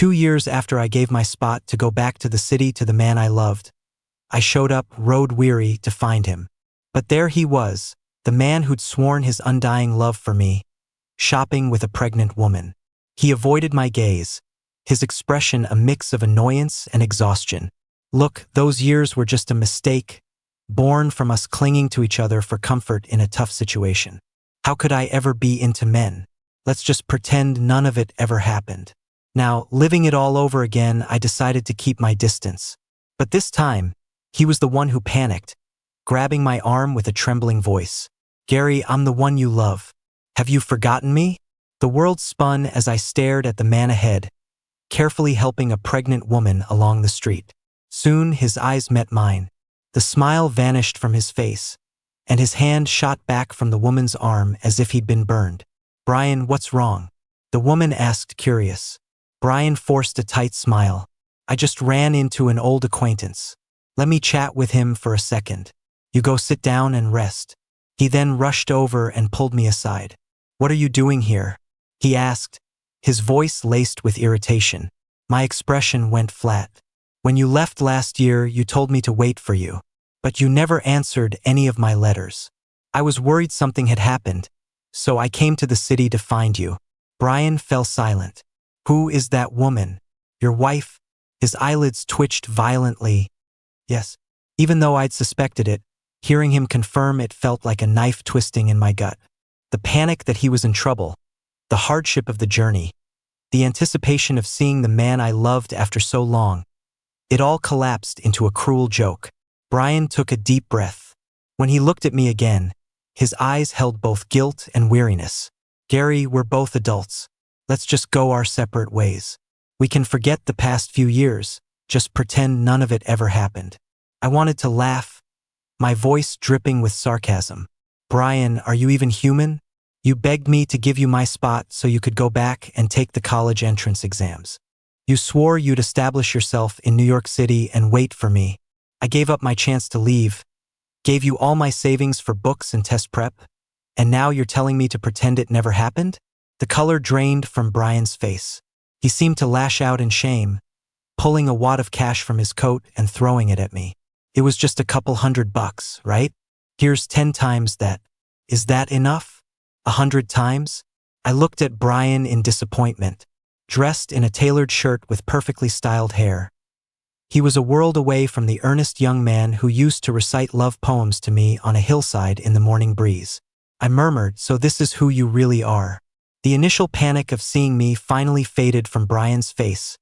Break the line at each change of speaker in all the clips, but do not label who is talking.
2 years after I gave my spot to go back to the city to the man I loved, I showed up, road-weary, to find him. But there he was, the man who'd sworn his undying love for me, shopping with a pregnant woman. He avoided my gaze, his expression a mix of annoyance and exhaustion. Look, those years were just a mistake, born from us clinging to each other for comfort in a tough situation. How could I ever be into men? Let's just pretend none of it ever happened. Now, living it all over again, I decided to keep my distance. But this time, he was the one who panicked, grabbing my arm with a trembling voice. "Gary, I'm the one you love. Have you forgotten me?" The world spun as I stared at the man ahead, carefully helping a pregnant woman along the street. Soon his eyes met mine. The smile vanished from his face, and his hand shot back from the woman's arm as if he'd been burned. "Brian, what's wrong?" the woman asked, curious. Brian forced a tight smile. "I just ran into an old acquaintance. Let me chat with him for a second. You go sit down and rest." He then rushed over and pulled me aside. "What are you doing here?" he asked, his voice laced with irritation. My expression went flat. "When you left last year, you told me to wait for you. But you never answered any of my letters. I was worried something had happened, so I came to the city to find you." Brian fell silent. "Who is that woman? Your wife?" His eyelids twitched violently. "Yes." Even though I'd suspected it, hearing him confirm it felt like a knife twisting in my gut. The panic that he was in trouble, the hardship of the journey, the anticipation of seeing the man I loved after so long, it all collapsed into a cruel joke. Brian took a deep breath. When he looked at me again, his eyes held both guilt and weariness. "Gary, we're both adults. Let's just go our separate ways. We can forget the past few years, just pretend none of it ever happened." I wanted to laugh, my voice dripping with sarcasm. "Brian, are you even human? You begged me to give you my spot so you could go back and take the college entrance exams. You swore you'd establish yourself in New York City and wait for me. I gave up my chance to leave, gave you all my savings for books and test prep, and now you're telling me to pretend it never happened?" The color drained from Brian's face. He seemed to lash out in shame, pulling a wad of cash from his coat and throwing it at me. "It was just a couple $100, right? Here's 10 times that. Is that enough? 100 times? I looked at Brian in disappointment, dressed in a tailored shirt with perfectly styled hair. He was a world away from the earnest young man who used to recite love poems to me on a hillside in the morning breeze. I murmured, "So this is who you really are." The initial panic of seeing me finally faded from Brian's face,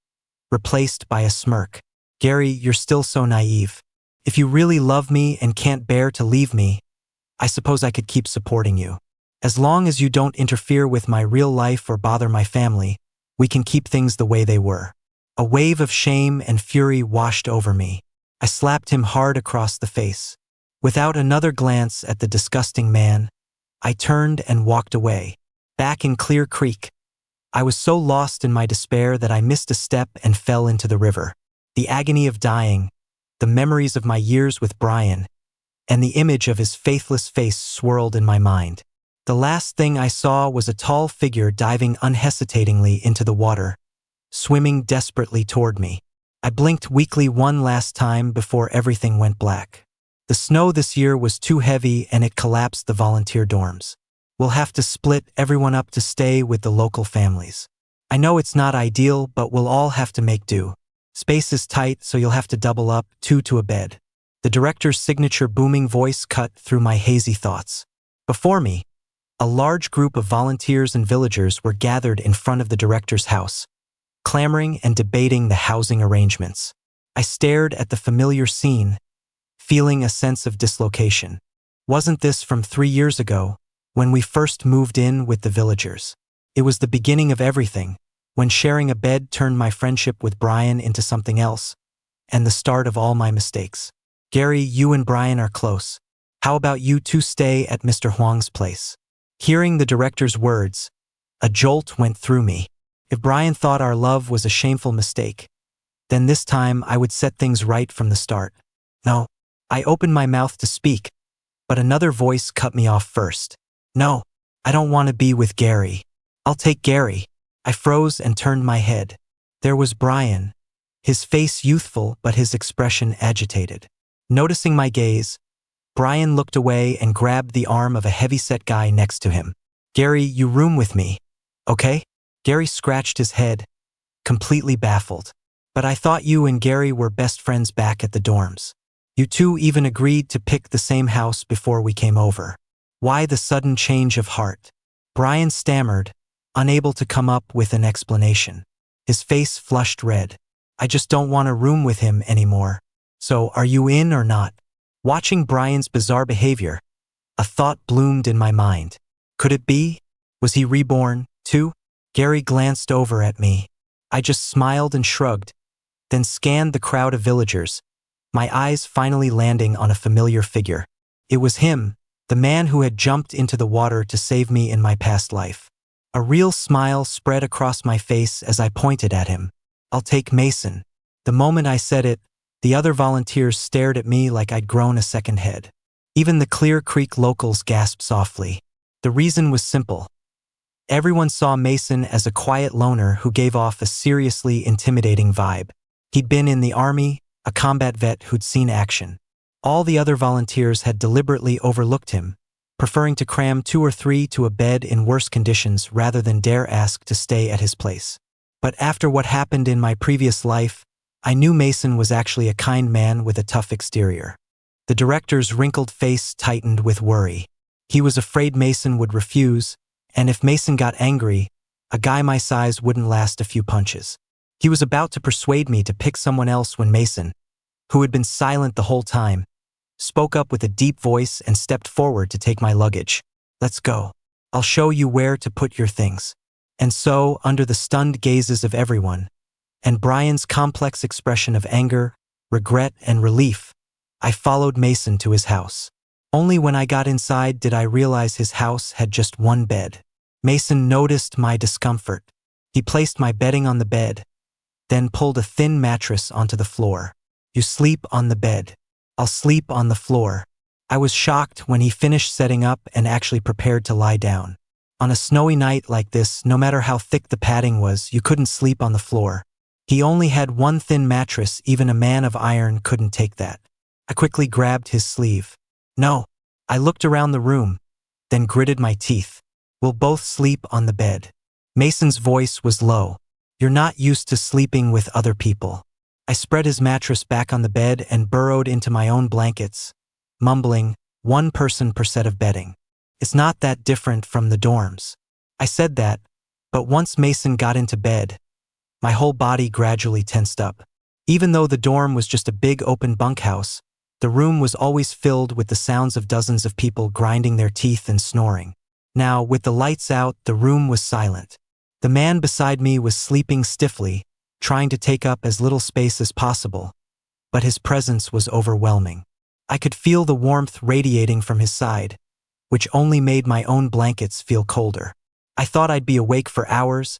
replaced by a smirk. "Gary, you're still so naive. If you really love me and can't bear to leave me, I suppose I could keep supporting you. As long as you don't interfere with my real life or bother my family, we can keep things the way they were." A wave of shame and fury washed over me. I slapped him hard across the face. Without another glance at the disgusting man, I turned and walked away. Back in Clear Creek, I was so lost in my despair that I missed a step and fell into the river. The agony of dying, the memories of my years with Brian, and the image of his faithless face swirled in my mind. The last thing I saw was a tall figure diving unhesitatingly into the water, swimming desperately toward me. I blinked weakly one last time before everything went black. The snow this year was too heavy and it collapsed the volunteer dorms. We'll have to split everyone up to stay with the local families. I know it's not ideal, but we'll all have to make do. Space is tight, so you'll have to double up, 2 to a bed. The director's signature booming voice cut through my hazy thoughts. Before me, a large group of volunteers and villagers were gathered in front of the director's house, clamoring and debating the housing arrangements. I stared at the familiar scene, feeling a sense of dislocation. Wasn't this from 3 years ago, when we first moved in with the villagers? It was the beginning of everything, when sharing a bed turned my friendship with Brian into something else, and the start of all my mistakes. "Gary, you and Brian are close. How about you two stay at Mr. Huang's place?" Hearing the director's words, a jolt went through me. If Brian thought our love was a shameful mistake, then this time I would set things right from the start. "No." I opened my mouth to speak, but another voice cut me off first. "No, I don't want to be with Gary. I'll take Gary." I froze and turned my head. There was Brian, his face youthful but his expression agitated. Noticing my gaze, Brian looked away and grabbed the arm of a heavy-set guy next to him. "Gary, you room with me, okay?" Gary scratched his head, completely baffled. "But I thought you and Gary were best friends back at the dorms. You two even agreed to pick the same house before we came over. Why the sudden change of heart?" Brian stammered, unable to come up with an explanation. His face flushed red. "I just don't want to room with him anymore. So, are you in or not?" Watching Brian's bizarre behavior, a thought bloomed in my mind. Could it be? Was he reborn, too? Gary glanced over at me. I just smiled and shrugged, then scanned the crowd of villagers, my eyes finally landing on a familiar figure. It was him, the man who had jumped into the water to save me in my past life. A real smile spread across my face as I pointed at him. "I'll take Mason." The moment I said it, the other volunteers stared at me like I'd grown a second head. Even the Clear Creek locals gasped softly. The reason was simple. Everyone saw Mason as a quiet loner who gave off a seriously intimidating vibe. He'd been in the army, a combat vet who'd seen action. All the other volunteers had deliberately overlooked him, preferring to cram 2 or 3 to a bed in worse conditions rather than dare ask to stay at his place. But after what happened in my previous life, I knew Mason was actually a kind man with a tough exterior. The director's wrinkled face tightened with worry. He was afraid Mason would refuse, and if Mason got angry, a guy my size wouldn't last a few punches. He was about to persuade me to pick someone else when Mason, who had been silent the whole time, spoke up with a deep voice and stepped forward to take my luggage. "Let's go. I'll show you where to put your things." And so, under the stunned gazes of everyone, and Brian's complex expression of anger, regret, and relief, I followed Mason to his house. Only when I got inside did I realize his house had just one bed. Mason noticed my discomfort. He placed my bedding on the bed, then pulled a thin mattress onto the floor. "You sleep on the bed. I'll sleep on the floor." I was shocked when he finished setting up and actually prepared to lie down. On a snowy night like this, no matter how thick the padding was, you couldn't sleep on the floor. He only had one thin mattress, even a man of iron couldn't take that. I quickly grabbed his sleeve. "No." I looked around the room, then gritted my teeth. "We'll both sleep on the bed." Mason's voice was low. "You're not used to sleeping with other people." I spread his mattress back on the bed and burrowed into my own blankets, mumbling, "1 person per set of bedding. It's not that different from the dorms." I said that, but once Mason got into bed, my whole body gradually tensed up. Even though the dorm was just a big open bunkhouse, the room was always filled with the sounds of dozens of people grinding their teeth and snoring. Now, with the lights out, the room was silent. The man beside me was sleeping stiffly, trying to take up as little space as possible, but his presence was overwhelming. I could feel the warmth radiating from his side, which only made my own blankets feel colder. I thought I'd be awake for hours,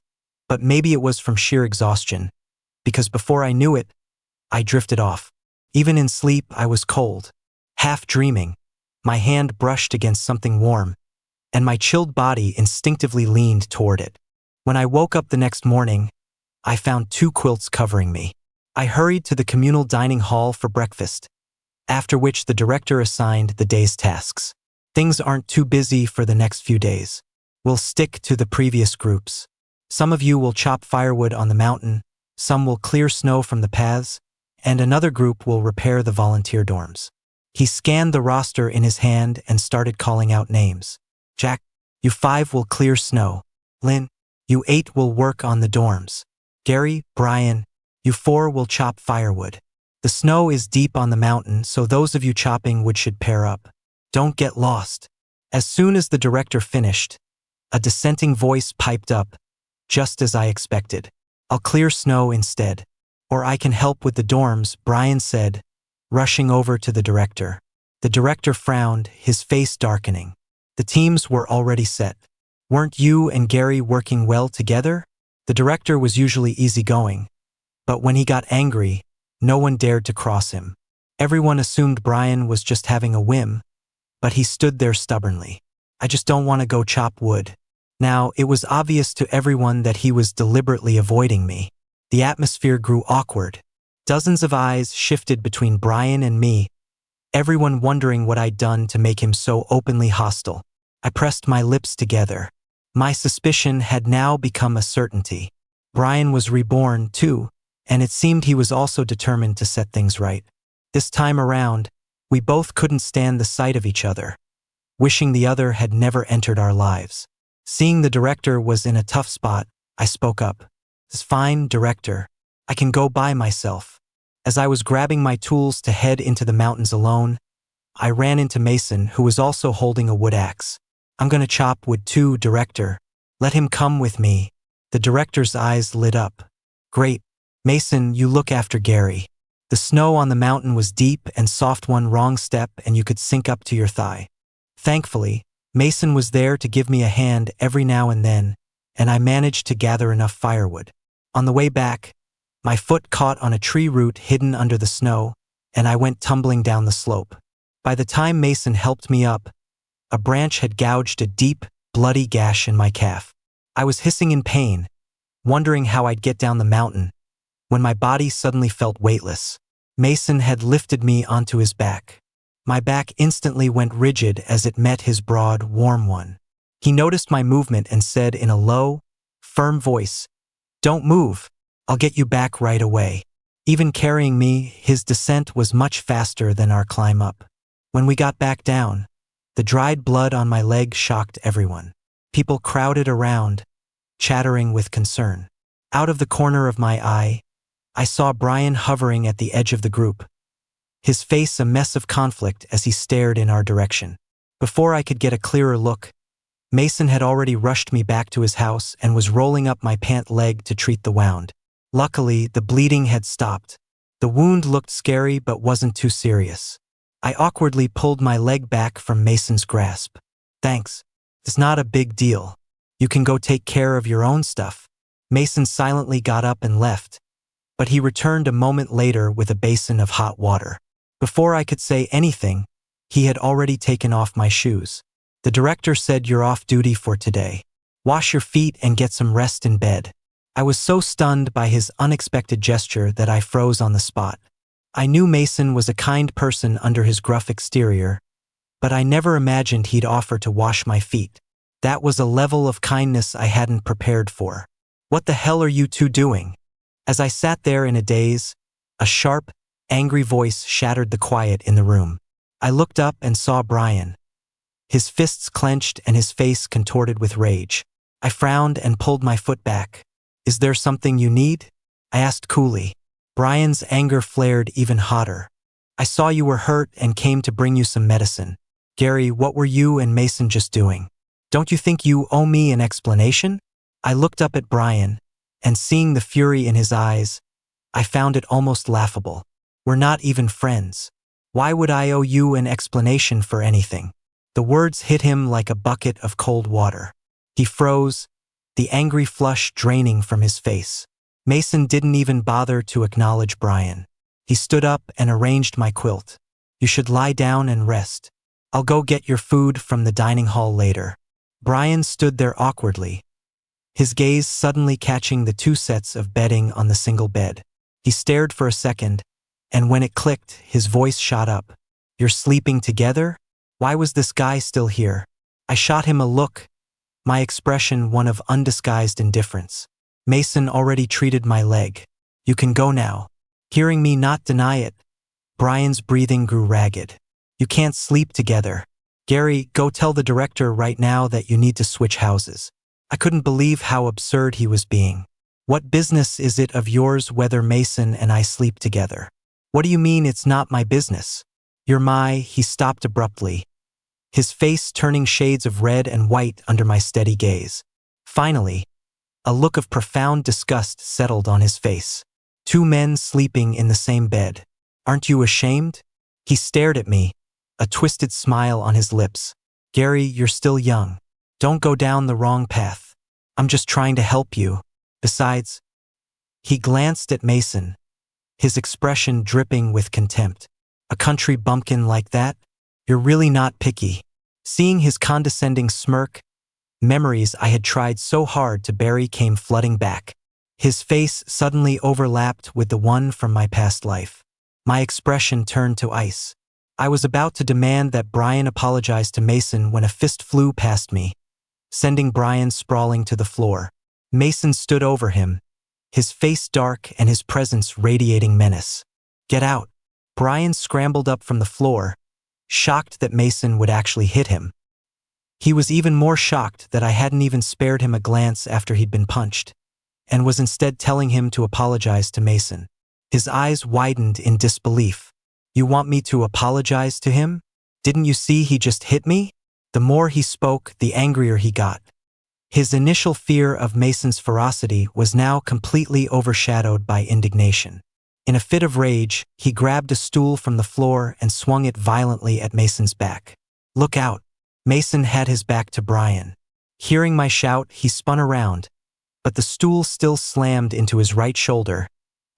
but maybe it was from sheer exhaustion, because before I knew it, I drifted off. Even in sleep, I was cold. Half dreaming, my hand brushed against something warm, and my chilled body instinctively leaned toward it. When I woke up the next morning, I found 2 quilts covering me. I hurried to the communal dining hall for breakfast, after which the director assigned the day's tasks. "Things aren't too busy for the next few days. We'll stick to the previous groups. Some of you will chop firewood on the mountain, some will clear snow from the paths, and another group will repair the volunteer dorms." He scanned the roster in his hand and started calling out names. "Jack, you 5 will clear snow. Lynn, you 8 will work on the dorms. Gary, Brian, you 4 will chop firewood. The snow is deep on the mountain, so those of you chopping wood should pair up. Don't get lost." As soon as the director finished, a dissenting voice piped up, just as I expected. "I'll clear snow instead. Or I can help with the dorms," Brian said, rushing over to the director. The director frowned, his face darkening. The teams were already set. "Weren't you and Gary working well together?" The director was usually easygoing, but when he got angry, no one dared to cross him. Everyone assumed Brian was just having a whim, but he stood there stubbornly. "I just don't want to go chop wood." Now, it was obvious to everyone that he was deliberately avoiding me. The atmosphere grew awkward. Dozens of eyes shifted between Brian and me, everyone wondering what I'd done to make him so openly hostile. I pressed my lips together. My suspicion had now become a certainty. Brian was reborn, too, and it seemed he was also determined to set things right. This time around, we both couldn't stand the sight of each other, wishing the other had never entered our lives. Seeing the director was in a tough spot, I spoke up. "It's fine, director. I can go by myself." As I was grabbing my tools to head into the mountains alone, I ran into Mason, who was also holding a wood axe. "I'm gonna chop wood too, director. Let him come with me." The director's eyes lit up. "Great. Mason, you look after Gary." The snow on the mountain was deep and soft. One wrong step and you could sink up to your thigh. Thankfully, Mason was there to give me a hand every now and then, and I managed to gather enough firewood. On the way back, my foot caught on a tree root hidden under the snow, and I went tumbling down the slope. By the time Mason helped me up, a branch had gouged a deep, bloody gash in my calf. I was hissing in pain, wondering how I'd get down the mountain, when my body suddenly felt weightless. Mason had lifted me onto his back. My back instantly went rigid as it met his broad, warm one. He noticed my movement and said in a low, firm voice, "Don't move. I'll get you back right away." Even carrying me, his descent was much faster than our climb up. When we got back down, the dried blood on my leg shocked everyone. People crowded around, chattering with concern. Out of the corner of my eye, I saw Brian hovering at the edge of the group, his face a mess of conflict as he stared in our direction. Before I could get a clearer look, Mason had already rushed me back to his house and was rolling up my pant leg to treat the wound. Luckily, the bleeding had stopped. The wound looked scary but wasn't too serious. I awkwardly pulled my leg back from Mason's grasp. "Thanks. It's not a big deal. You can go take care of your own stuff." Mason silently got up and left, but he returned a moment later with a basin of hot water. Before I could say anything, he had already taken off my shoes. "The director said you're off duty for today. Wash your feet and get some rest in bed." I was so stunned by his unexpected gesture that I froze on the spot. I knew Mason was a kind person under his gruff exterior, but I never imagined he'd offer to wash my feet. That was a level of kindness I hadn't prepared for. "What the hell are you two doing?" As I sat there in a daze, a sharp, angry voice shattered the quiet in the room. I looked up and saw Brian, his fists clenched and his face contorted with rage. I frowned and pulled my foot back. "Is there something you need?" I asked coolly. Brian's anger flared even hotter. "I saw you were hurt and came to bring you some medicine. Gary, what were you and Mason just doing? Don't you think you owe me an explanation?" I looked up at Brian, and seeing the fury in his eyes, I found it almost laughable. "We're not even friends. Why would I owe you an explanation for anything?" The words hit him like a bucket of cold water. He froze, the angry flush draining from his face. Mason didn't even bother to acknowledge Brian. He stood up and arranged my quilt. "You should lie down and rest. I'll go get your food from the dining hall later." Brian stood there awkwardly, his gaze suddenly catching the two sets of bedding on the single bed. He stared for a second, and when it clicked, his voice shot up. "You're sleeping together? Why was this guy still here?" I shot him a look, my expression one of undisguised indifference. "Mason already treated my leg. You can go now." Hearing me not deny it, Brian's breathing grew ragged. "You can't sleep together. Gary, go tell the director right now that you need to switch houses." I couldn't believe how absurd he was being. "What business is it of yours whether Mason and I sleep together?" "What do you mean it's not my business?" "You're my—" He stopped abruptly, his face turning shades of red and white under my steady gaze. Finally, a look of profound disgust settled on his face. "Two men sleeping in the same bed. Aren't you ashamed?" He stared at me, a twisted smile on his lips. "Gary, you're still young. Don't go down the wrong path. I'm just trying to help you. Besides," he glanced at Mason, his expression dripping with contempt. "A country bumpkin like that? You're really not picky." Seeing his condescending smirk, memories I had tried so hard to bury came flooding back. His face suddenly overlapped with the one from my past life. My expression turned to ice. I was about to demand that Brian apologize to Mason when a fist flew past me, sending Brian sprawling to the floor. Mason stood over him, his face dark and his presence radiating menace. "Get out." Brian scrambled up from the floor, shocked that Mason would actually hit him. He was even more shocked that I hadn't even spared him a glance after he'd been punched, and was instead telling him to apologize to Mason. His eyes widened in disbelief. "You want me to apologize to him? Didn't you see he just hit me?" The more he spoke, the angrier he got. His initial fear of Mason's ferocity was now completely overshadowed by indignation. In a fit of rage, he grabbed a stool from the floor and swung it violently at Mason's back. "Look out." Mason had his back to Brian. Hearing my shout, he spun around, but the stool still slammed into his right shoulder,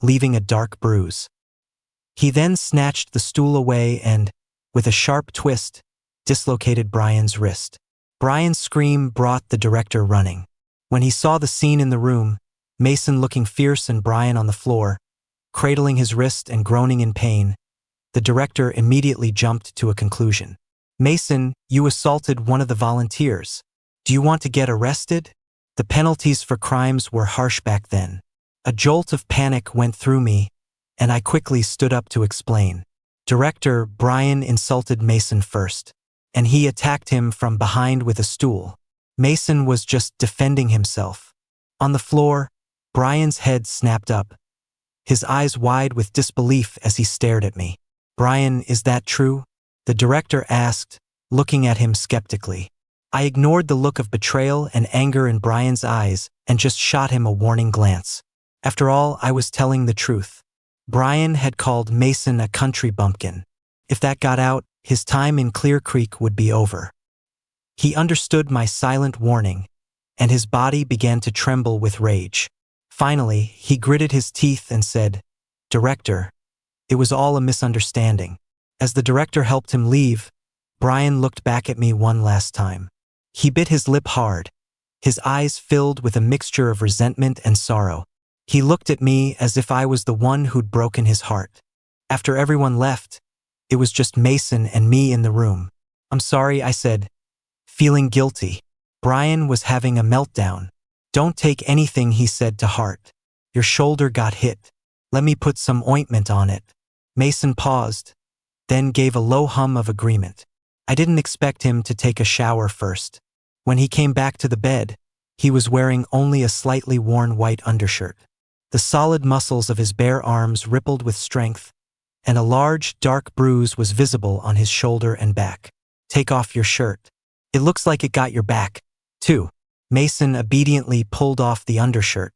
leaving a dark bruise. He then snatched the stool away and, with a sharp twist, dislocated Brian's wrist. Brian's scream brought the director running. When he saw the scene in the room, Mason looking fierce and Brian on the floor, cradling his wrist and groaning in pain, the director immediately jumped to a conclusion. "Mason, you assaulted one of the volunteers. Do you want to get arrested?" The penalties for crimes were harsh back then. A jolt of panic went through me, and I quickly stood up to explain. "Director, Brian insulted Mason first, and he attacked him from behind with a stool. Mason was just defending himself." On the floor, Brian's head snapped up, his eyes wide with disbelief as he stared at me. "Brian, is that true?" the director asked, looking at him skeptically. I ignored the look of betrayal and anger in Brian's eyes and just shot him a warning glance. After all, I was telling the truth. Brian had called Mason a country bumpkin. If that got out, his time in Clear Creek would be over. He understood my silent warning, and his body began to tremble with rage. Finally, he gritted his teeth and said, "Director, it was all a misunderstanding." As the director helped him leave, Brian looked back at me one last time. He bit his lip hard, his eyes filled with a mixture of resentment and sorrow. He looked at me as if I was the one who'd broken his heart. After everyone left, it was just Mason and me in the room. "I'm sorry," I said, feeling guilty. Brian was having a meltdown. "Don't take anything he said to heart. Your shoulder got hit. Let me put some ointment on it." Mason paused, then gave a low hum of agreement. I didn't expect him to take a shower first. When he came back to the bed, he was wearing only a slightly worn white undershirt. The solid muscles of his bare arms rippled with strength, and a large, dark bruise was visible on his shoulder and back. "Take off your shirt. It looks like it got your back, too." Mason obediently pulled off the undershirt.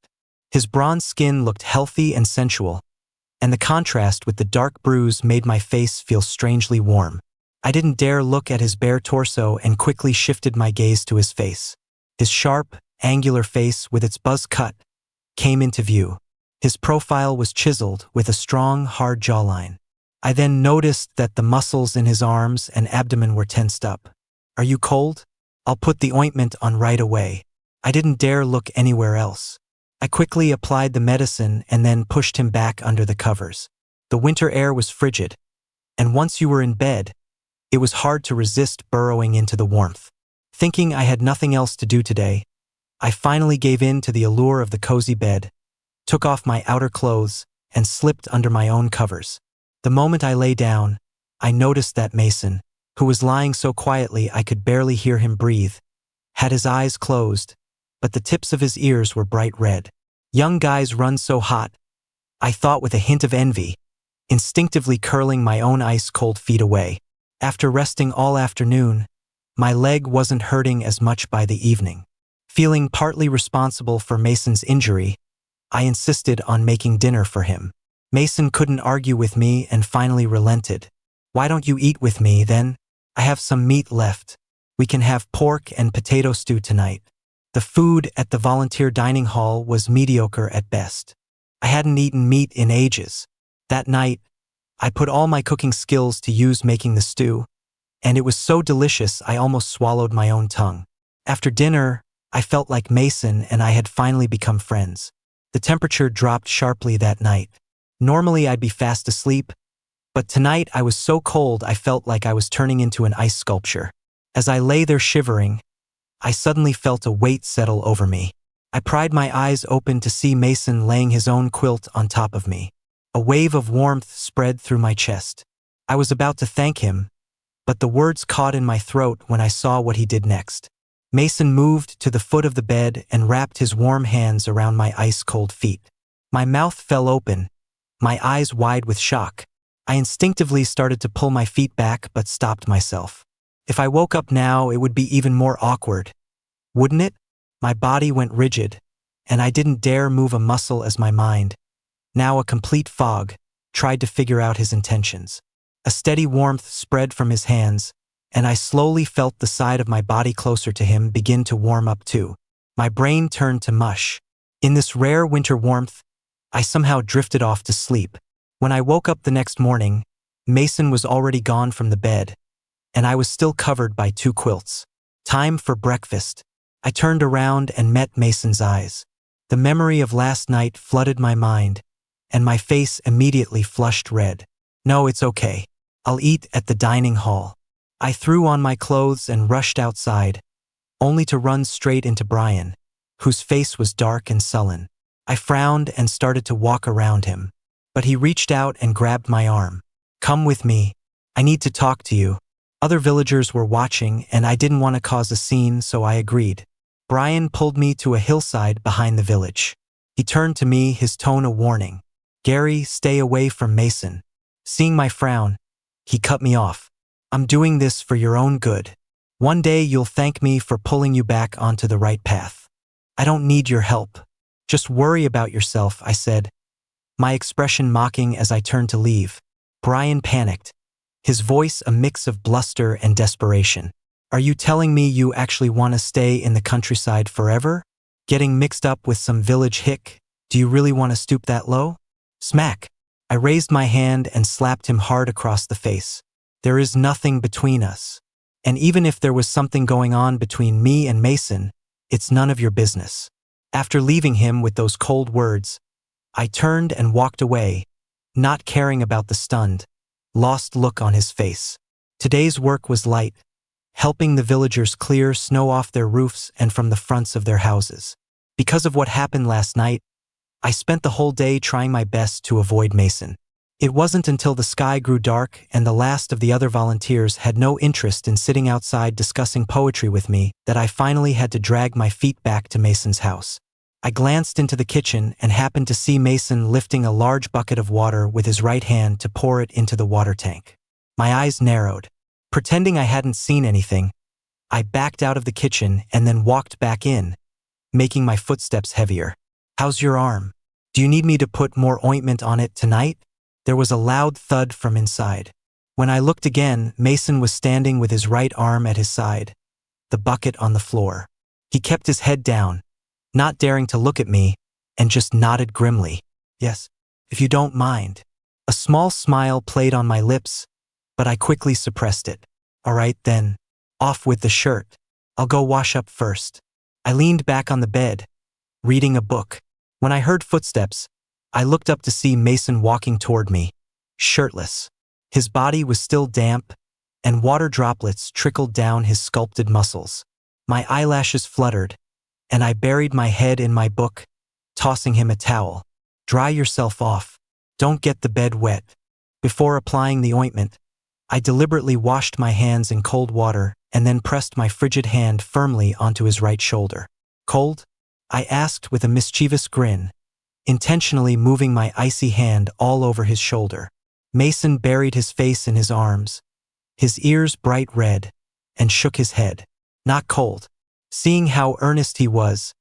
His bronze skin looked healthy and sensual, and the contrast with the dark bruise made my face feel strangely warm. I didn't dare look at his bare torso and quickly shifted my gaze to his face. His sharp, angular face with its buzz cut came into view. His profile was chiseled with a strong, hard jawline. I then noticed that the muscles in his arms and abdomen were tensed up. "Are you cold? I'll put the ointment on right away." I didn't dare look anywhere else. I quickly applied the medicine and then pushed him back under the covers. The winter air was frigid, and once you were in bed, it was hard to resist burrowing into the warmth. Thinking I had nothing else to do today, I finally gave in to the allure of the cozy bed, took off my outer clothes, and slipped under my own covers. The moment I lay down, I noticed that Mason, who was lying so quietly I could barely hear him breathe, had his eyes closed, but the tips of his ears were bright red. Young guys run so hot, I thought with a hint of envy, instinctively curling my own ice-cold feet away. After resting all afternoon, my leg wasn't hurting as much by the evening. Feeling partly responsible for Mason's injury, I insisted on making dinner for him. Mason couldn't argue with me and finally relented. "Why don't you eat with me, then? I have some meat left. We can have pork and potato stew tonight." The food at the volunteer dining hall was mediocre at best. I hadn't eaten meat in ages. That night, I put all my cooking skills to use making the stew, and it was so delicious I almost swallowed my own tongue. After dinner, I felt like Mason and I had finally become friends. The temperature dropped sharply that night. Normally I'd be fast asleep, but tonight I was so cold I felt like I was turning into an ice sculpture. As I lay there shivering, I suddenly felt a weight settle over me. I pried my eyes open to see Mason laying his own quilt on top of me. A wave of warmth spread through my chest. I was about to thank him, but the words caught in my throat when I saw what he did next. Mason moved to the foot of the bed and wrapped his warm hands around my ice-cold feet. My mouth fell open, my eyes wide with shock. I instinctively started to pull my feet back but stopped myself. If I woke up now, it would be even more awkward, wouldn't it? My body went rigid, and I didn't dare move a muscle as my mind, now a complete fog, tried to figure out his intentions. A steady warmth spread from his hands, and I slowly felt the side of my body closer to him begin to warm up too. My brain turned to mush. In this rare winter warmth, I somehow drifted off to sleep. When I woke up the next morning, Mason was already gone from the bed, and I was still covered by 2 quilts. Time for breakfast. I turned around and met Mason's eyes. The memory of last night flooded my mind, and my face immediately flushed red. No, it's okay. I'll eat at the dining hall. I threw on my clothes and rushed outside, only to run straight into Brian, whose face was dark and sullen. I frowned and started to walk around him, but he reached out and grabbed my arm. Come with me. I need to talk to you. Other villagers were watching, and I didn't want to cause a scene, so I agreed. Brian pulled me to a hillside behind the village. He turned to me, his tone a warning. Gary, stay away from Mason. Seeing my frown, he cut me off. I'm doing this for your own good. One day you'll thank me for pulling you back onto the right path. I don't need your help. Just worry about yourself, I said, my expression mocking as I turned to leave. Brian panicked, his voice a mix of bluster and desperation. Are you telling me you actually want to stay in the countryside forever? Getting mixed up with some village hick? Do you really want to stoop that low? Smack! I raised my hand and slapped him hard across the face. There is nothing between us. And even if there was something going on between me and Mason, it's none of your business. After leaving him with those cold words, I turned and walked away, not caring about the stunned, lost look on his face. Today's work was light, helping the villagers clear snow off their roofs and from the fronts of their houses. Because of what happened last night, I spent the whole day trying my best to avoid Mason. It wasn't until the sky grew dark and the last of the other volunteers had no interest in sitting outside discussing poetry with me that I finally had to drag my feet back to Mason's house. I glanced into the kitchen and happened to see Mason lifting a large bucket of water with his right hand to pour it into the water tank. My eyes narrowed. Pretending I hadn't seen anything, I backed out of the kitchen and then walked back in, making my footsteps heavier. How's your arm? Do you need me to put more ointment on it tonight? There was a loud thud from inside. When I looked again, Mason was standing with his right arm at his side, the bucket on the floor. He kept his head down, not daring to look at me, and just nodded grimly. Yes, if you don't mind. A small smile played on my lips, but I quickly suppressed it. All right then, off with the shirt. I'll go wash up first. I leaned back on the bed, reading a book. When I heard footsteps, I looked up to see Mason walking toward me, shirtless. His body was still damp, and water droplets trickled down his sculpted muscles. My eyelashes fluttered, and I buried my head in my book, tossing him a towel. Dry yourself off. Don't get the bed wet. Before applying the ointment, I deliberately washed my hands in cold water and then pressed my frigid hand firmly onto his right shoulder. Cold? I asked with a mischievous grin, intentionally moving my icy hand all over his shoulder. Mason buried his face in his arms, his ears bright red, and shook his head. Not cold. Seeing how earnest he was,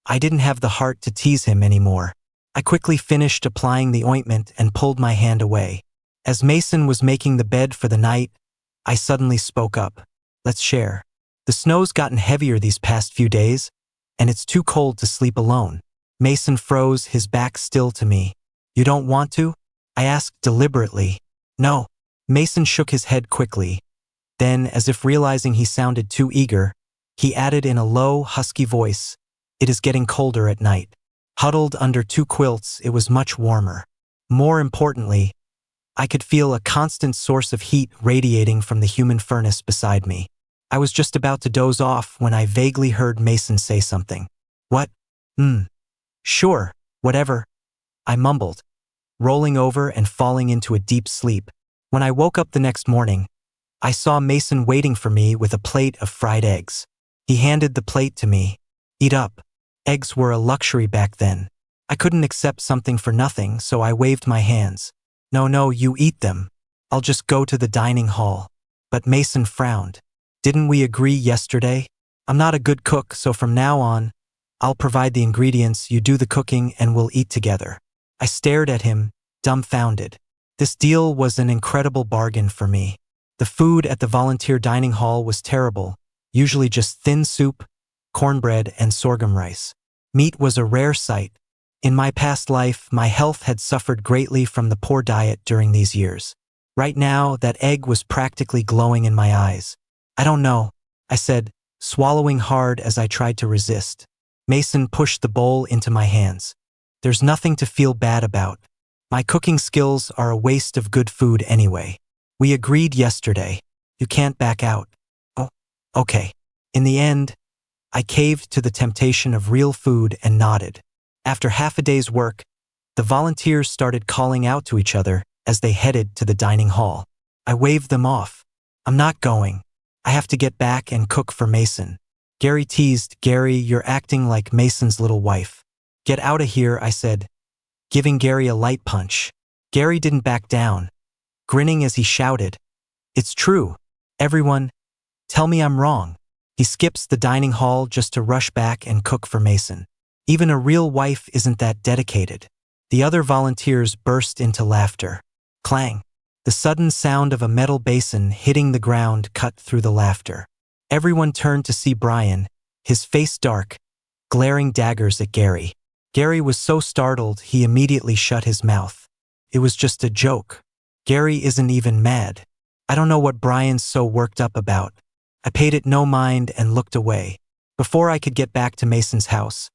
I didn't have the heart to tease him anymore. I quickly finished applying the ointment and pulled my hand away. As Mason was making the bed for the night, I suddenly spoke up. Let's share. The snow's gotten heavier these past few days, and it's too cold to sleep alone. Mason froze, his back still to me. You don't want to? I asked deliberately. No. Mason shook his head quickly. Then, as if realizing he sounded too eager, he added in a low, husky voice, It is getting colder at night. Huddled under 2 quilts, it was much warmer. More importantly, I could feel a constant source of heat radiating from the human furnace beside me. I was just about to doze off when I vaguely heard Mason say something. What? Sure, whatever, I mumbled, rolling over and falling into a deep sleep. When I woke up the next morning, I saw Mason waiting for me with a plate of fried eggs. He handed the plate to me. Eat up. Eggs were a luxury back then. I couldn't accept something for nothing, so I waved my hands. No, you eat them. I'll just go to the dining hall. But Mason frowned. Didn't we agree yesterday? I'm not a good cook, so from now on, I'll provide the ingredients, you do the cooking, and we'll eat together. I stared at him, dumbfounded. This deal was an incredible bargain for me. The food at the volunteer dining hall was terrible, usually just thin soup, cornbread, and sorghum rice. Meat was a rare sight. In my past life, my health had suffered greatly from the poor diet during these years. Right now, that egg was practically glowing in my eyes. I don't know, I said, swallowing hard as I tried to resist. Mason pushed the bowl into my hands. There's nothing to feel bad about. My cooking skills are a waste of good food anyway. We agreed yesterday. You can't back out. Oh, okay. In the end, I caved to the temptation of real food and nodded. After half a day's work, the volunteers started calling out to each other as they headed to the dining hall. I waved them off. I'm not going. I have to get back and cook for Mason. Gary teased. Gary, you're acting like Mason's little wife. Get out of here, I said, giving Gary a light punch. Gary didn't back down, grinning as he shouted, It's true. Everyone, tell me I'm wrong. He skips the dining hall just to rush back and cook for Mason. Even a real wife isn't that dedicated. The other volunteers burst into laughter. Clang. The sudden sound of a metal basin hitting the ground cut through the laughter. Everyone turned to see Brian, his face dark, glaring daggers at Gary. Gary was so startled he immediately shut his mouth. It was just a joke. Gary isn't even mad. I don't know what Brian's so worked up about. I paid it no mind and looked away. Before I could get back to Mason's house,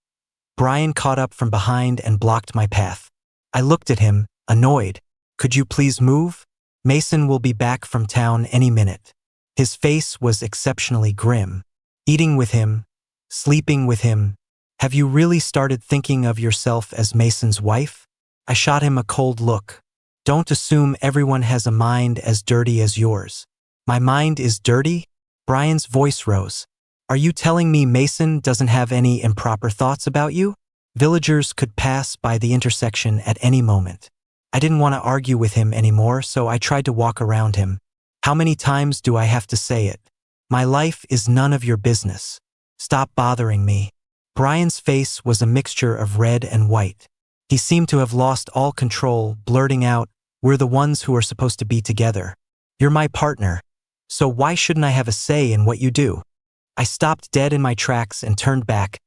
Brian caught up from behind and blocked my path. I looked at him, annoyed. Could you please move? Mason will be back from town any minute. His face was exceptionally grim. Eating with him, sleeping with him. Have you really started thinking of yourself as Mason's wife? I shot him a cold look. Don't assume everyone has a mind as dirty as yours. My mind is dirty? Brian's voice rose. Are you telling me Mason doesn't have any improper thoughts about you? Villagers could pass by the intersection at any moment. I didn't want to argue with him anymore, so I tried to walk around him. How many times do I have to say it? My life is none of your business. Stop bothering me. Brian's face was a mixture of red and white. He seemed to have lost all control, blurting out, We're the ones who are supposed to be together. You're my partner, so why shouldn't I have a say in what you do? I stopped dead in my tracks and turned back,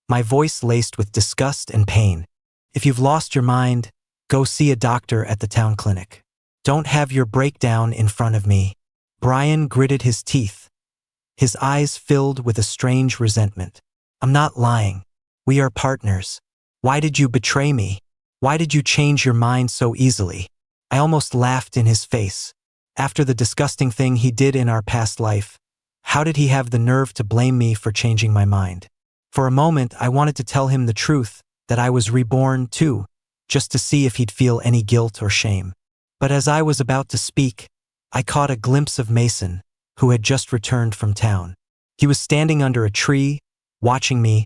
my voice laced with disgust and pain. If you've lost your mind, go see a doctor at the town clinic. Don't have your breakdown in front of me. Brian gritted his teeth. His eyes filled with a strange resentment. I'm not lying. We are partners. Why did you betray me? Why did you change your mind so easily? I almost laughed in his face. After the disgusting thing he did in our past life, how did he have the nerve to blame me for changing my mind? For a moment, I wanted to tell him the truth, that I was reborn too, just to see if he'd feel any guilt or shame. But as I was about to speak, I caught a glimpse of Mason, who had just returned from town. He was standing under a tree, watching me,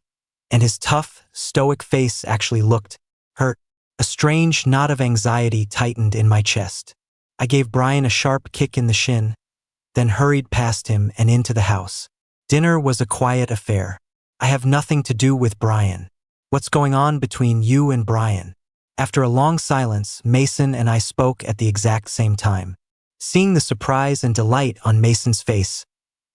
and his tough, stoic face actually looked hurt. A strange knot of anxiety tightened in my chest. I gave Brian a sharp kick in the shin, then hurried past him and into the house. Dinner was a quiet affair. I have nothing to do with Brian. What's going on between you and Brian? After a long silence, Mason and I spoke at the exact same time. Seeing the surprise and delight on Mason's face,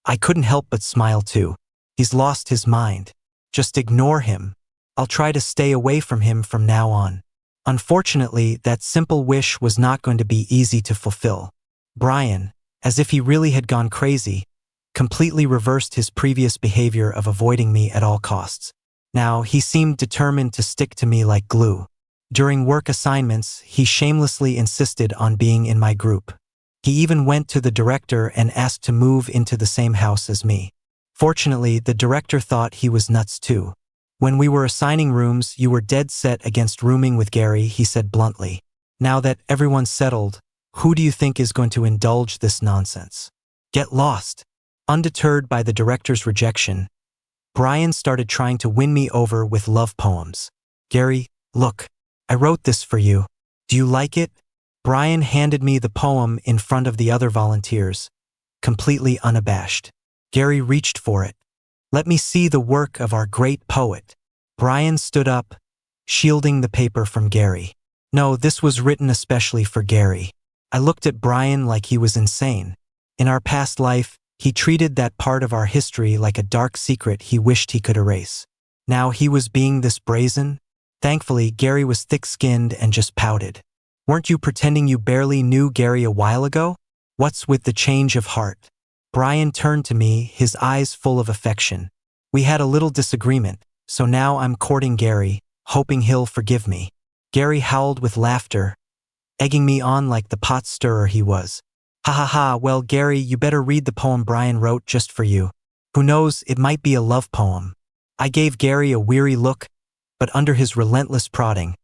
I couldn't help but smile too. He's lost his mind. Just ignore him. I'll try to stay away from him from now on. Unfortunately, that simple wish was not going to be easy to fulfill. Brian, as if he really had gone crazy, completely reversed his previous behavior of avoiding me at all costs. Now, he seemed determined to stick to me like glue. During work assignments, he shamelessly insisted on being in my group. He even went to the director and asked to move into the same house as me. Fortunately, the director thought he was nuts too. When we were assigning rooms, you were dead set against rooming with Gary, he said bluntly. Now that everyone's settled, who do you think is going to indulge this nonsense? Get lost. Undeterred by the director's rejection, Brian started trying to win me over with love poems. Gary, look, I wrote this for you. Do you like it? Brian handed me the poem in front of the other volunteers, completely unabashed. Gary reached for it. Let me see the work of our great poet. Brian stood up, shielding the paper from Gary. No, this was written especially for Gary. I looked at Brian like he was insane. In our past life, he treated that part of our history like a dark secret he wished he could erase. Now he was being this brazen? Thankfully, Gary was thick-skinned and just pouted. Weren't you pretending you barely knew Gary a while ago? What's with the change of heart? Brian turned to me, his eyes full of affection. We had a little disagreement, so now I'm courting Gary, hoping he'll forgive me. Gary howled with laughter, egging me on like the pot stirrer he was. Ha ha ha, well Gary, you better read the poem Brian wrote just for you. Who knows, it might be a love poem. I gave Gary a weary look, but under his relentless prodding,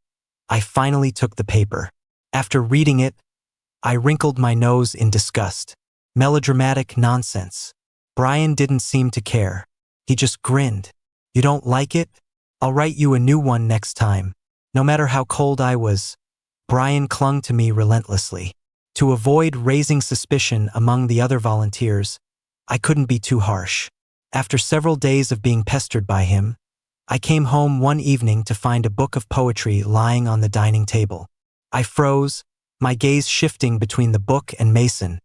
I finally took the paper. After reading it, I wrinkled my nose in disgust. Melodramatic nonsense. Brian didn't seem to care. He just grinned. You don't like it? I'll write you a new one next time. No matter how cold I was, Brian clung to me relentlessly. To avoid raising suspicion among the other volunteers, I couldn't be too harsh. After several days of being pestered by him, I came home one evening to find a book of poetry lying on the dining table. I froze, my gaze shifting between the book and Mason,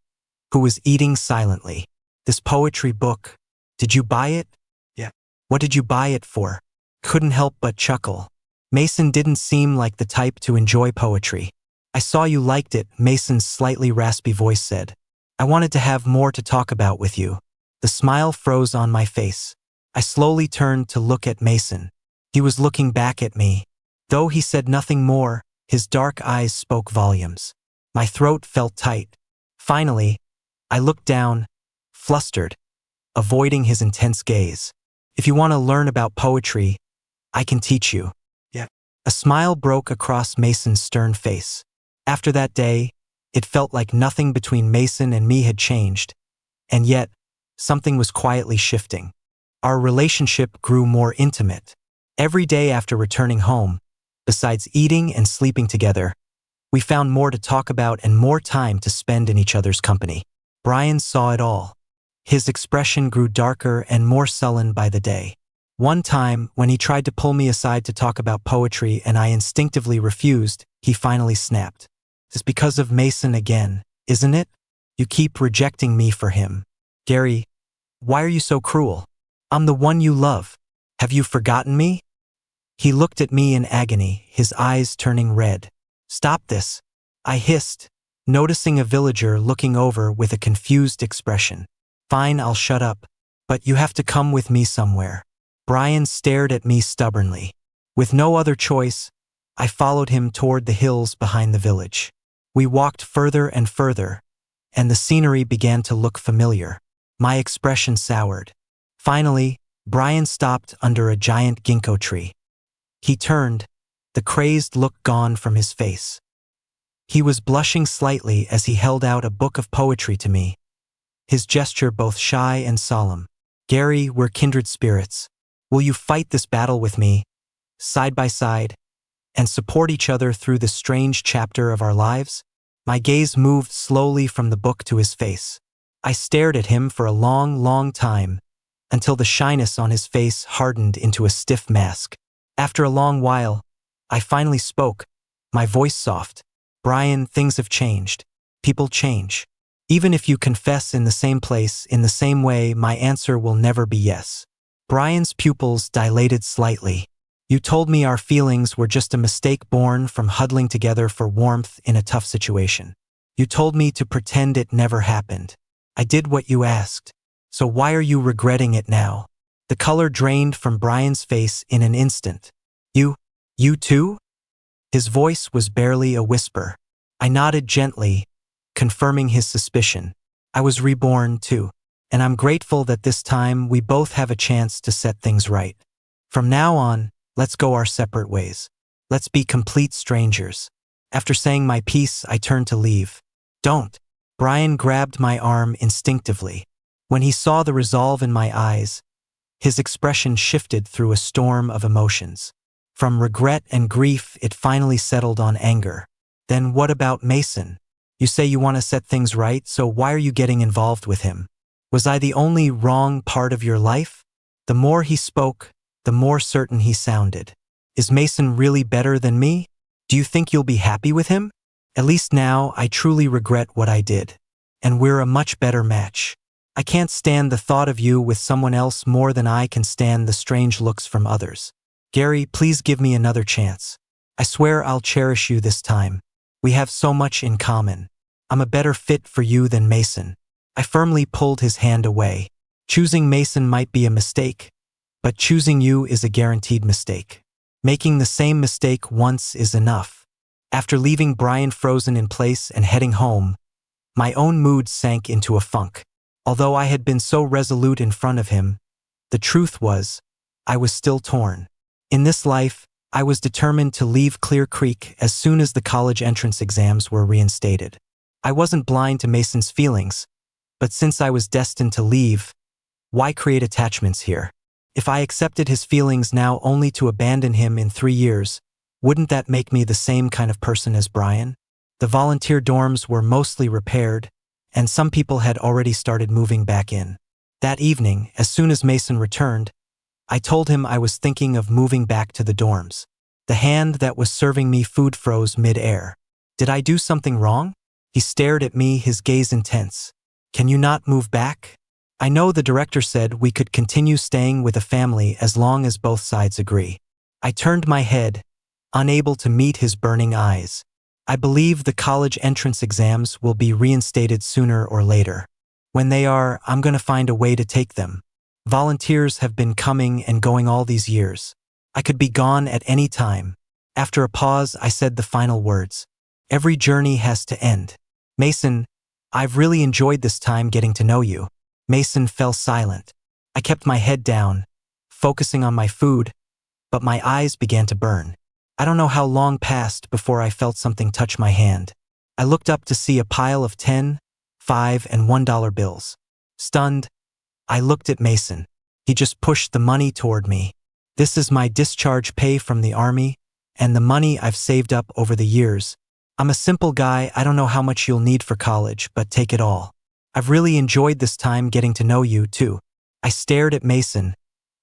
who was eating silently. This poetry book, did you buy it? Yeah. What did you buy it for? Couldn't help but chuckle. Mason didn't seem like the type to enjoy poetry. I saw you liked it, Mason's slightly raspy voice said. I wanted to have more to talk about with you. The smile froze on my face. I slowly turned to look at Mason. He was looking back at me. Though he said nothing more, his dark eyes spoke volumes. My throat felt tight. Finally, I looked down, flustered, avoiding his intense gaze. If you want to learn about poetry, I can teach you. Yeah. A smile broke across Mason's stern face. After that day, it felt like nothing between Mason and me had changed, and yet, something was quietly shifting. Our relationship grew more intimate. Every day after returning home, besides eating and sleeping together, we found more to talk about and more time to spend in each other's company. Brian saw it all. His expression grew darker and more sullen by the day. One time, when he tried to pull me aside to talk about poetry and I instinctively refused, he finally snapped. It's because of Mason again, isn't it? You keep rejecting me for him. Gary, why are you so cruel? I'm the one you love. Have you forgotten me? He looked at me in agony, his eyes turning red. Stop this, I hissed, noticing a villager looking over with a confused expression. Fine, I'll shut up, but you have to come with me somewhere. Brian stared at me stubbornly. With no other choice, I followed him toward the hills behind the village. We walked further and further, and the scenery began to look familiar. My expression soured. Finally, Brian stopped under a giant ginkgo tree. He turned, the crazed look gone from his face. He was blushing slightly as he held out a book of poetry to me, his gesture both shy and solemn. Gary, we're kindred spirits. Will you fight this battle with me, side by side, and support each other through this strange chapter of our lives? My gaze moved slowly from the book to his face. I stared at him for a long, long time, until the shyness on his face hardened into a stiff mask. After a long while, I finally spoke, my voice soft. Brian, things have changed. People change. Even if you confess in the same place, in the same way, my answer will never be yes. Brian's pupils dilated slightly. You told me our feelings were just a mistake born from huddling together for warmth in a tough situation. You told me to pretend it never happened. I did what you asked. So why are you regretting it now? The color drained from Brian's face in an instant. You too? His voice was barely a whisper. I nodded gently, confirming his suspicion. I was reborn too, and I'm grateful that this time we both have a chance to set things right. From now on, let's go our separate ways. Let's be complete strangers. After saying my piece, I turned to leave. Don't. Brian grabbed my arm instinctively. When he saw the resolve in my eyes, his expression shifted through a storm of emotions. From regret and grief, it finally settled on anger. Then what about Mason? You say you want to set things right, so why are you getting involved with him? Was I the only wrong part of your life? The more he spoke, the more certain he sounded. Is Mason really better than me? Do you think you'll be happy with him? At least now, I truly regret what I did. And we're a much better match. I can't stand the thought of you with someone else more than I can stand the strange looks from others. Gary, please give me another chance. I swear I'll cherish you this time. We have so much in common. I'm a better fit for you than Mason. I firmly pulled his hand away. Choosing Mason might be a mistake, but choosing you is a guaranteed mistake. Making the same mistake once is enough. After leaving Brian frozen in place and heading home, my own mood sank into a funk. Although I had been so resolute in front of him, the truth was, I was still torn. In this life, I was determined to leave Clear Creek as soon as the college entrance exams were reinstated. I wasn't blind to Mason's feelings, but since I was destined to leave, why create attachments here? If I accepted his feelings now only to abandon him in 3 years, wouldn't that make me the same kind of person as Brian? The volunteer dorms were mostly repaired, and some people had already started moving back in. That evening, as soon as Mason returned, I told him I was thinking of moving back to the dorms. The hand that was serving me food froze mid-air. Did I do something wrong? He stared at me, his gaze intense. Can you not move back? I know the director said we could continue staying with a family as long as both sides agree. I turned my head, unable to meet his burning eyes. I believe the college entrance exams will be reinstated sooner or later. When they are, I'm going to find a way to take them. Volunteers have been coming and going all these years. I could be gone at any time. After a pause, I said the final words. Every journey has to end. Mason, I've really enjoyed this time getting to know you. Mason fell silent. I kept my head down, focusing on my food, but my eyes began to burn. I don't know how long passed before I felt something touch my hand. I looked up to see a pile of 10, 5, and $1 bills. Stunned, I looked at Mason. He just pushed the money toward me. This is my discharge pay from the army, and the money I've saved up over the years. I'm a simple guy, I don't know how much you'll need for college, but take it all. I've really enjoyed this time getting to know you, too. I stared at Mason,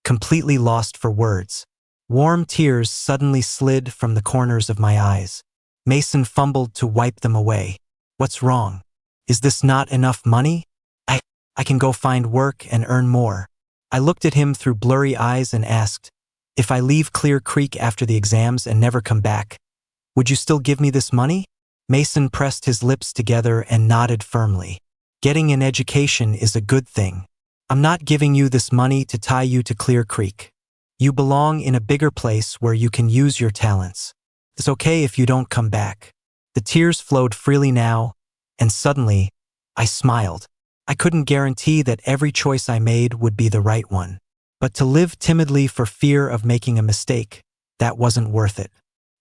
completely lost for words. Warm tears suddenly slid from the corners of my eyes. Mason fumbled to wipe them away. What's wrong? Is this not enough money? I can go find work and earn more. I looked at him through blurry eyes and asked, if I leave Clear Creek after the exams and never come back, would you still give me this money? Mason pressed his lips together and nodded firmly. Getting an education is a good thing. I'm not giving you this money to tie you to Clear Creek. You belong in a bigger place where you can use your talents. It's okay if you don't come back. The tears flowed freely now, and suddenly, I smiled. I couldn't guarantee that every choice I made would be the right one. But to live timidly for fear of making a mistake, that wasn't worth it.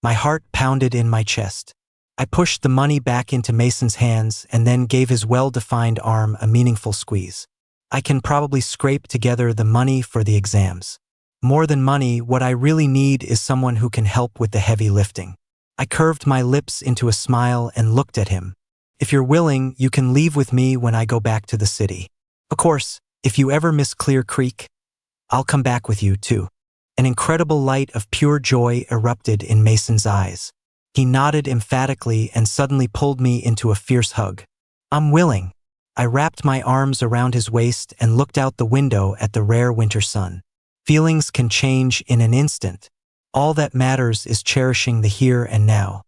My heart pounded in my chest. I pushed the money back into Mason's hands and then gave his well-defined arm a meaningful squeeze. I can probably scrape together the money for the exams. More than money, what I really need is someone who can help with the heavy lifting. I curved my lips into a smile and looked at him. If you're willing, you can leave with me when I go back to the city. Of course, if you ever miss Clear Creek, I'll come back with you too. An incredible light of pure joy erupted in Mason's eyes. He nodded emphatically and suddenly pulled me into a fierce hug. I'm willing. I wrapped my arms around his waist and looked out the window at the rare winter sun. Feelings can change in an instant. All that matters is cherishing the here and now.